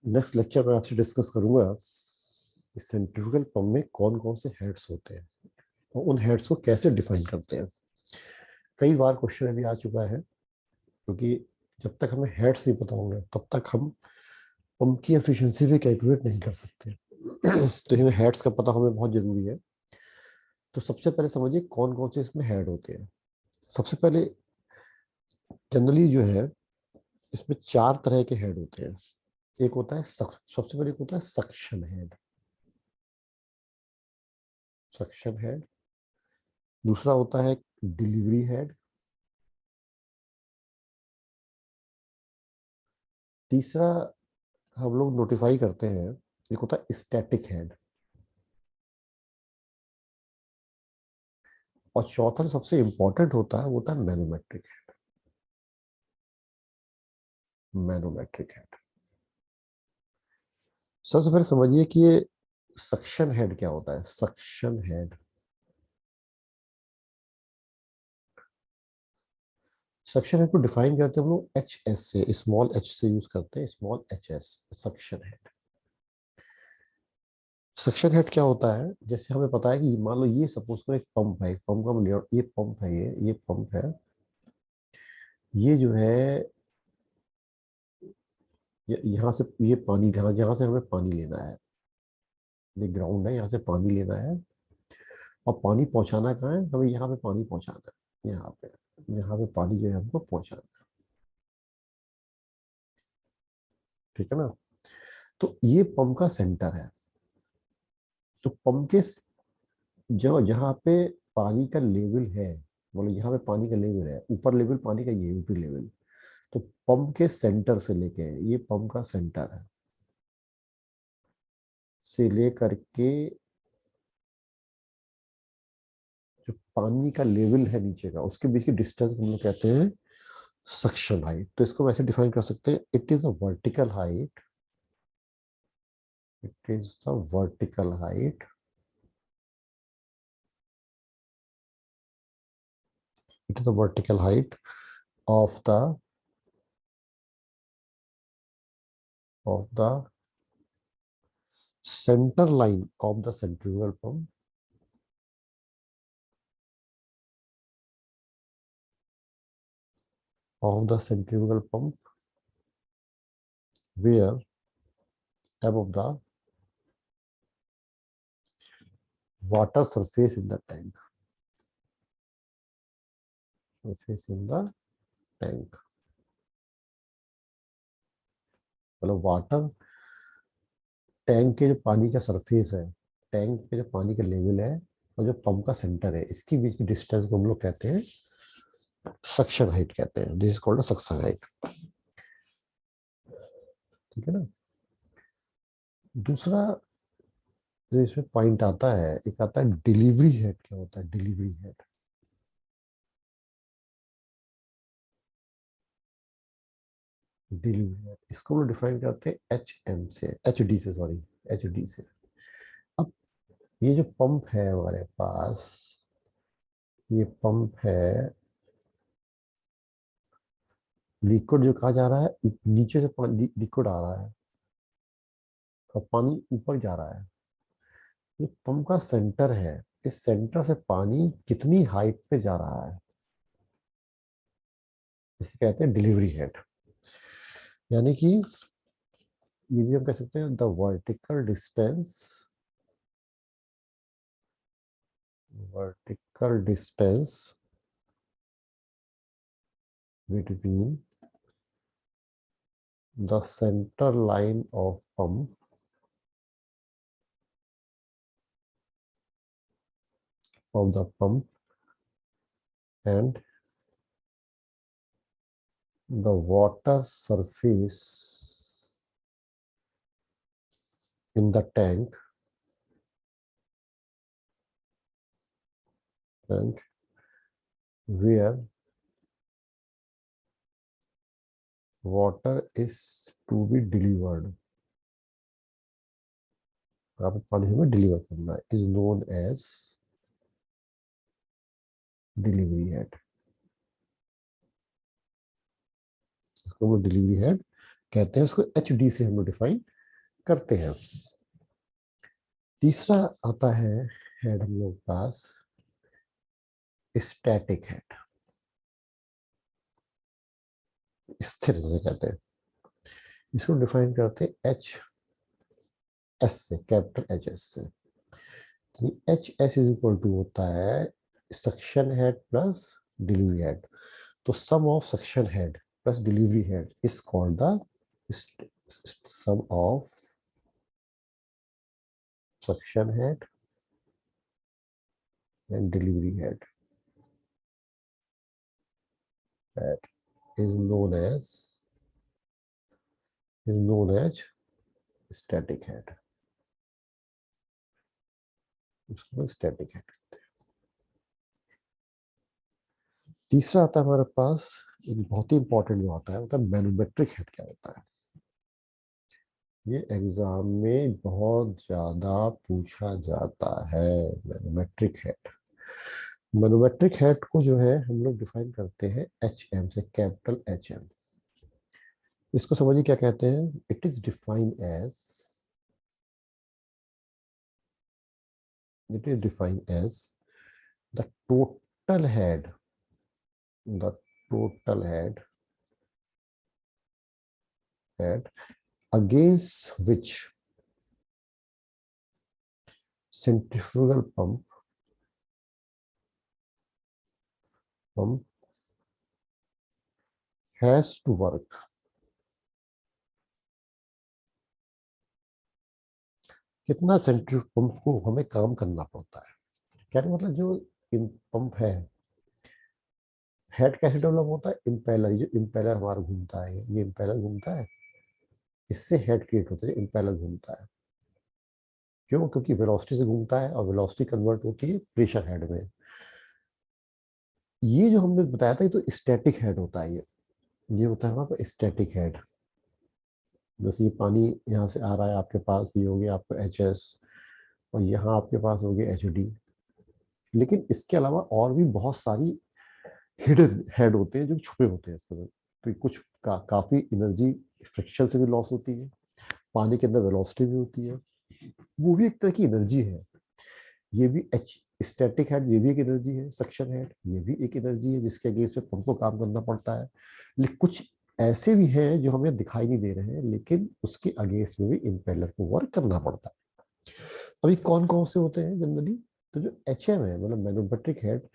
Next lecture में आपसे discuss करूंगा कि सेंट्रीफ्यूगल पंप में कौन कौन से हेड्स होते हैं और उन हेड्स को कैसे डिफाइन करते हैं। कई बार क्वेश्चन अभी आ चुका है, क्योंकि जब तक हमें हेड्स नहीं पता होंगे तब तक हम पंप की एफिशिएंसी भी कैलकुलेट नहीं कर सकते। तो हमें हेड्स का पता हमें बहुत जरूरी है। तो सबसे पहले समझिए कौन कौन से इसमें हेड होते हैं। सबसे पहले जनरली जो है इसमें चार तरह के हेड होते हैं। एक होता है सबसे पहले एक होता है सक्शन हेड। Suction head. दूसरा होता है डिलीवरी हेड। तीसरा हम लोग नोटिफाई करते हैं, एक होता है स्टैटिक हेड। और चौथा जो सबसे इंपॉर्टेंट होता है वो होता है मैनोमेट्रिक हेड। Manometric head. सबसे पहले समझिए कि ये सक्शन हेड क्या होता है। सक्शन हेड, सक्शन हेड को डिफाइन करते हैं हम लोग एच एस से, स्मॉल एच से यूज करते हैं, small H S, suction head. Suction head क्या होता है, जैसे हमें पता है कि मान लो ये सपोज करो एक पंप है, पंप का ये पंप है, ये पंप है। ये जो है यहाँ से ये पानी, यहाँ से हमें पानी लेना है। ये ग्राउंड है, यहाँ से पानी लेना है और पानी पहुंचाना कहाँ है, हमें यहाँ पे पानी पहुंचाना है। यहाँ पे पानी जो है हमको पहुंचाना है। ठीक है ना। तो ये पंप का सेंटर है। तो पंप के जो जहाँ पे पानी का लेवल है, बोलो यहाँ पे पानी का लेवल है, ऊपर लेवल पानी का, ये ऊपरी लेवल। तो पंप के सेंटर से लेके, ये पंप का सेंटर है, से लेकर के जो पानी का लेवल है नीचे का, उसके बीच की डिस्टेंस हम लोग कहते हैं सक्शन हाइट। तो इसको वैसे डिफाइन कर सकते हैं, it is the vertical height. It is the vertical height. It is the vertical height of the center line of the centrifugal pump, where above the water surface in the tank. Surface in the tank. मतलब water tank के जो पानी का surface है, tank पे जो पानी का लेवल है और जो पंप का सेंटर है, इसके बीच की डिस्टेंस को हम लोग कहते हैं सक्शन हाइट कहते हैं। This is called suction height. ठीक है ना। दूसरा जो इसमें पॉइंट आता है, एक आता है डिलीवरी हेड। क्या होता है डिलीवरी हेड? डिलीवरी हेड इसको हम लोग डिफाइन करते हैं एच एम से, एच डी से, सॉरी, एच डी से। अब ये जो पंप है हमारे पास, ये पंप है, लिक्विड जो कहा जा रहा है, नीचे से पानी लिक्विड आ रहा है और पानी ऊपर जा रहा है। ये पंप का सेंटर है, इस सेंटर से पानी कितनी हाइट पे जा रहा है, इसे कहते हैं डिलीवरी हेड। यानी कि ये भी हम कह सकते हैं the vertical distance, vertical distance between the center line of the pump and the water surface in the tank, and where water is to be delivered, यहाँ पे पानी हमें डिलीवर करना है, is known as delivery head। इसको हम delivery head कहते हैं। इसको एच डी से हम लोग डिफाइन करते हैं। तीसरा आता है हेड हम लोग पास स्टैटिक हेड, स्थिर से कहते हैं। इसको डिफाइन करते हैं एच एस से, कैपिटल एच एस से। H S is equal to होता है suction head plus delivery head. तो sum of suction head plus delivery head is called the sum of suction head and delivery head, that is known as static head। इसको static head. तीसरा आता है हमारे पास एक बहुत ही इंपॉर्टेंट जो आता है, होता है मैनोमेट्रिक हेड। क्या होता है ये एग्जाम में बहुत ज्यादा पूछा जाता है, मैनोमेट्रिक हेड। मैनोमेट्रिक हेड को जो है हम लोग डिफाइन करते हैं एच एम से, कैपिटल एच एम। इसको समझिए क्या कहते हैं। It is defined as, it is defined as the total head, the total head against which centrifugal pump has to work। कितना सेंट्रीफ्यूगल पंप को हमें काम करना पड़ता है। कहने मतलब जो पंप है, हेड कैसे डेवलप होता है, इम्पेलर, ये जो इम्पेलर हमारा घूमता है, ये इम्पेलर घूमता है, इससे हेड क्रिएट होता है, इम्पेलर घूमता है। क्यों? क्योंकि वेलोसिटी से घूमता है और वेलोसिटी कन्वर्ट होती है प्रेशर हेड में। ये जो हमने बताया था ये तो स्टैटिक हेड होता है। ये होता है हमारे पास स्टैटिक हेड। जैसे ये पानी यहाँ से आ रहा है आपके पास, ये हो गया आपका एच एस, और यहाँ आपके पास हो गया एच डी। लेकिन इसके अलावा और भी बहुत सारी हिडन हेड होते हैं जो छुपे होते हैं इसके अंदर। तो कुछ काफी एनर्जी फ्रिक्शन से भी लॉस होती है, पानी के अंदर वेलोसिटी भी होती है, वो भी एक तरह की एनर्जी है। ये भी एच स्टैटिक हेड, ये भी एक एनर्जी है। सक्शन हेड ये भी एक एनर्जी है जिसके अगेंस्ट में पंप को काम करना पड़ता है। लेकिन कुछ ऐसे भी हैं जो हमें दिखाई नहीं दे रहे हैं, लेकिन उसके अगेंस्ट में भी इम्पेलर को वर्क करना पड़ता है। अभी कौन कौन से होते हैं जनरली, तो जो एच एम है मतलब मैनोमेट्रिक हेड,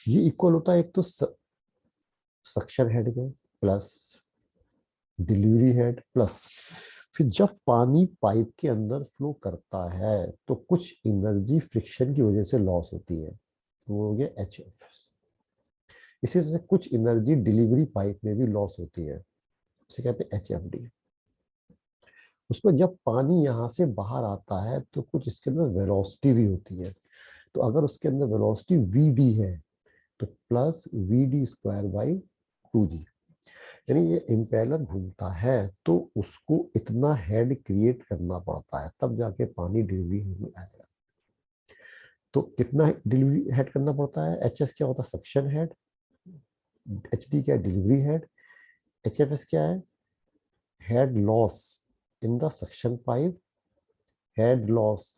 ये इक्वल होता है एक तो सक्शन हेड में प्लस डिलीवरी हेड प्लस, फिर जब पानी पाइप के अंदर फ्लो करता है तो कुछ एनर्जी फ्रिक्शन की वजह से लॉस होती है, तो वो हो गया एच एफ एस। इसी तरह से कुछ एनर्जी डिलीवरी पाइप में भी लॉस होती है, उसे कहते हैं एच एफ डी। उसको जब पानी यहाँ से बाहर आता है तो कुछ इसके अंदर वेलोसिटी भी होती है। तो अगर उसके अंदर वेलोसिटी वी डी है तो plus V D square by two G. यानी ये इम्पेलर घूमता है तो उसको इतना हेड क्रिएट करना पड़ता है, तब जाके पानी डिलीवरी में आएगा। तो कितना डिलीवरी हेड करना पड़ता है। एच एस क्या होता है, सक्शन हेड। एच डी क्या है, delivery head. H F S क्या है, head loss in the suction pipe, head loss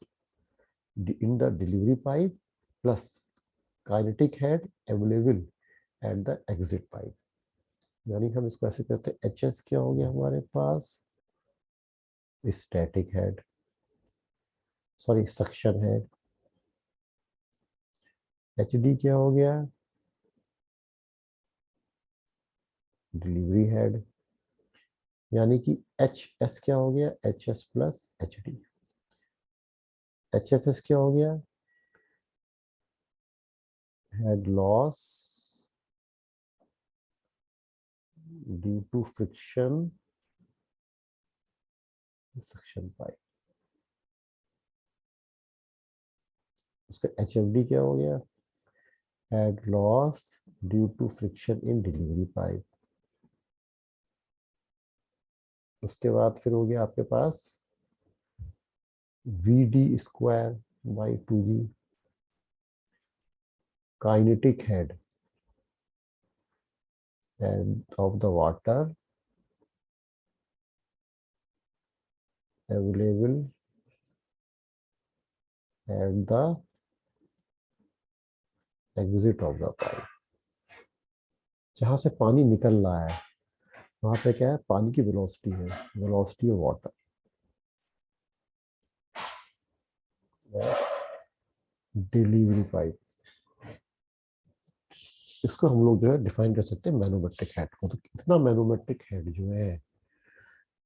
in the delivery pipe, plus kinetic head available at the exit pipe. यानी हम इसको ऐसे कहते हैं, एच एस क्या हो गया हमारे पास, static head, sorry suction head. H D क्या हो गया, डिलीवरी हेड। यानी कि एच एस क्या हो गया, H S plus H D. H F S क्या हो गया, head loss due to friction suction pipe. उसका एच एफ डी क्या हो गया, head loss due to friction in delivery pipe. उसके बाद फिर हो गया आपके पास V D square by two G, kinetic head and of the water available at the exit of the pipe. जहां से पानी निकल रहा है वहां पे क्या है, पानी की वेलोसिटी है, velocity of water, delivery pipe. इसको हम लोग जो है डिफाइन कर सकते हैं मैनोमेट्रिक हेड को। तो इतना मैनोमेट्रिक हेड जो है,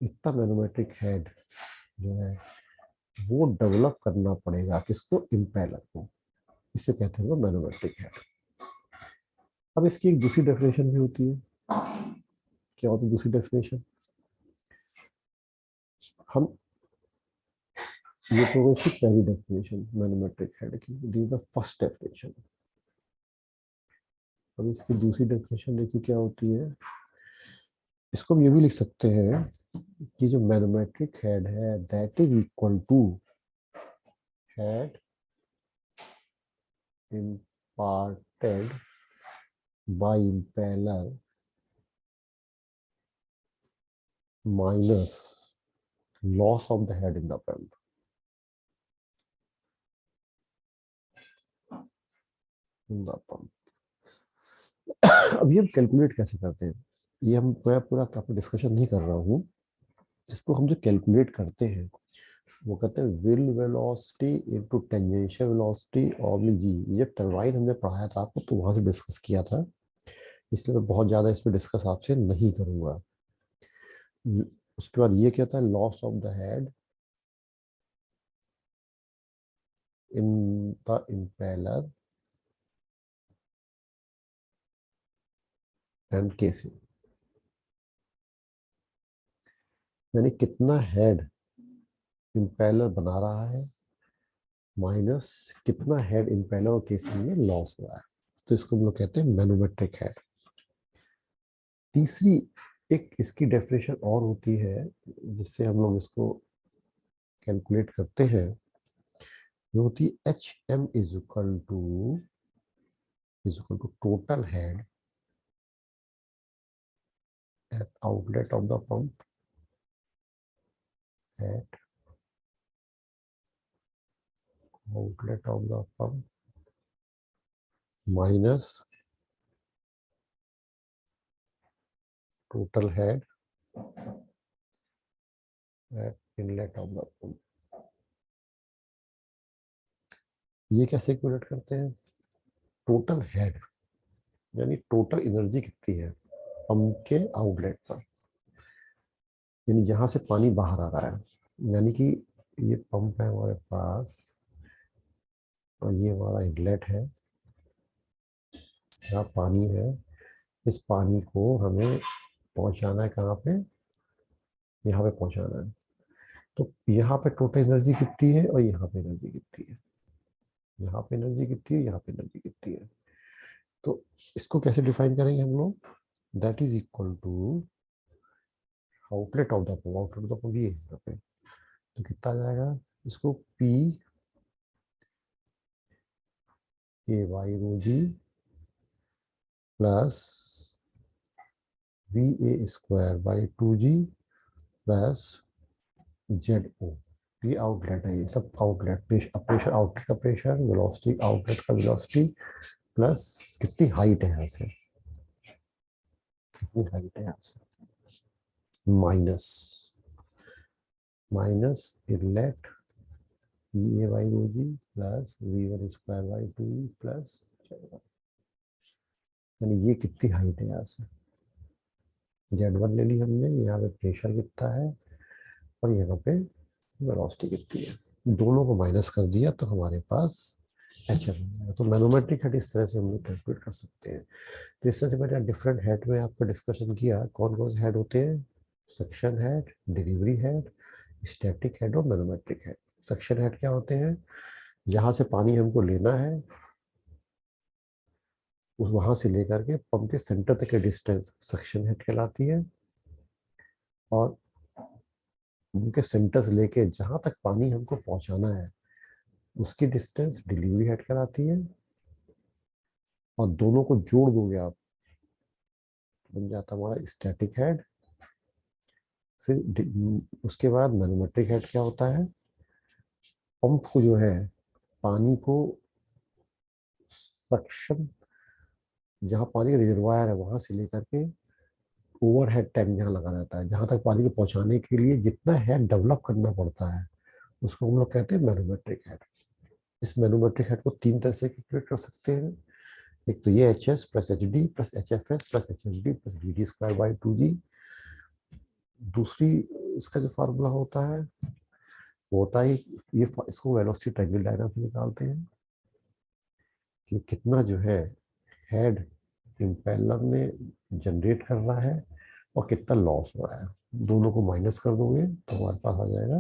इतना मैनोमेट्रिक हेड जो है वो डेवलप करना पड़ेगा किसको, इम्पेलर को। इसे कहते हैं मैनोमेट्रिक हेड। अब इसकी एक दूसरी डेफिनेशन भी होती है। क्या होती है दूसरी डेफिनेशन? हम ये तो इसकी पहली डेफिनेशन मैनोमेट्रिक हेड की, दी द फर्स्ट डेफिनेशन। अब इसकी दूसरी डेफिनेशन देखिए क्या होती है। इसको हम ये भी लिख सकते हैं कि जो मैनोमेट्रिक हेड है that is equal to head imparted by impeller minus loss of the head in the pump. अब ये हम कैलकुलेट कैसे करते हैं, ये हम मैं पूरा काफी डिस्कशन नहीं कर रहा हूँ। इसको हम जो कैलकुलेट करते हैं वो कहते हैं will velocity into tangential velocity oblique G. ये टरबाइन हमने पढ़ाया था आपको, तो वहां से डिस्कस किया था, इसलिए मैं बहुत ज्यादा इस पर डिस्कस आपसे नहीं करूंगा। उसके बाद ये क्या था, loss of the head in the impeller and casing. यानी कितना हेड इम्पेलर बना रहा है माइनस कितना हेड इम्पेलर और केसिंग में लॉस हुआ है। तो इसको हम लोग कहते हैं मैनोमेट्रिक हेड। तीसरी एक इसकी डेफिनेशन और होती है जिससे हम लोग इसको कैलकुलेट करते हैं, जो होती है H M is equal to total head at outlet of the pump at outlet of the pump minus total head at inlet of the pump. ये कैसे कैलकुलेट करते हैं? टोटल हेड यानी टोटल एनर्जी कितनी है पंप के outlet पर, यानी जहां से पानी बाहर आ रहा है। यानी कि ये पंप है हमारे पास और ये हमारा इनलेट है, यहाँ पानी है। इस पानी को हमें पहुंचाना है कहाँ पे, यहाँ पे पहुंचाना है। तो यहाँ पे टोटल एनर्जी कितनी है और यहाँ पे एनर्जी कितनी है, यहाँ पे एनर्जी कितनी है, यहाँ पे एनर्जी कितनी है। तो इसको कैसे डिफाइन करेंगे हम लोग, that is equal to outlet of the pump. Outlet of the pump ये है यहाँ पे, तो कितना आ जाएगा, इसको P A Y rho g plus V A square by two g plus Z O. ये आउटलेट है, ये सब आउटलेट प्रेशर आउटलेट का प्रेशर, वेलोसिटी आउटलेट का वेलोसिटी, प्लस कितनी हाइट है यहाँ से, कितनी हाइट है यहाँ से, minus minus inlet P A Y rho g plus V one square by two plus, यानी ये कितनी हाइट है यहाँ से, जेड वन ले ली हमने, यहाँ पे प्रेशर कितना है और यहाँ पे वेलोसिटी कितनी है, दोनों को माइनस कर दिया तो हमारे पास एच एम। तो मैनोमेट्रिक हेड इस तरह से हम लोग कैलकुलेट कर सकते हैं। तो इस तरह से मैंने डिफरेंट हेड में आपको डिस्कशन किया, कौन कौन से हेड होते हैं, suction head, delivery head, static head और मैनोमेट्रिक हेड। सक्शन हेड क्या होते हैं, जहां से पानी हमको लेना है उस वहां से लेकर के पंप के सेंटर तक की डिस्टेंस सक्शन हेड कहलाती है, और उनके सेंटर से लेके जहां तक पानी हमको पहुंचाना है उसकी डिस्टेंस डिलीवरी हेड कहलाती है। और दोनों को जोड़ दोगे आप, बन जाता हमारा स्टैटिक हेड। फिर उसके बाद मैनोमेट्रिक हेड क्या होता है, पंप को जो है पानी को सक्शन, जहाँ पानी का रिजर्वायर है वहां से लेकर के ओवर हेड टैंक जहाँ लगा रहता है, जहाँ तक पानी को पहुंचाने के लिए जितना हेड डेवलप करना पड़ता है उसको हम लोग कहते हैं मैनोमेट्रिक हेड। इस मैनोमेट्रिक हेड को तीन तरह से कैलकुलेट कर सकते हैं। एक तो ये H S plus H D plus H F S plus H H D plus V D square by two G. दूसरी इसका जो फार्मूला होता है वो होता है इसको वेलोसिटी ट्रायंगल डायग्राम से निकालते हैं कि कितना जो है हेड इम्पेलर में जनरेट कर रहा है और कितना लॉस हो रहा है। दोनों को माइनस कर दोगे तो हमारे पास आ जाएगा,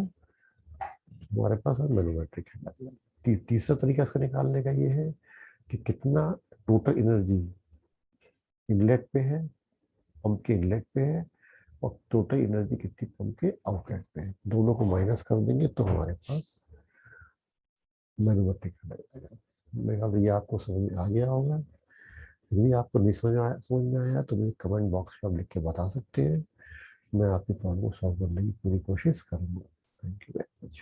हमारे पास मैनोमेट्रिक हेड आ जाएगा। तीसरा तरीका इसका निकालने का ये है कि कितना टोटल एनर्जी इनलेट पे है, पंप के इनलेट पे है, और टोटल एनर्जी कितनी पंप के आउटलेट पे है। दोनों को माइनस कर देंगे तो हमारे पास मैनोमेट्रिक हेड आ जाएगा। मेरे ख्याल से ये आपको समझ में आ गया होगा। यदि आपको नहीं समझ में आया तो मुझे कमेंट बॉक्स में आप लिख के बता सकते हैं। मैं आपकी प्रॉब्लम को सॉल्व करने की पूरी कोशिश करूंगा। Thank you very much.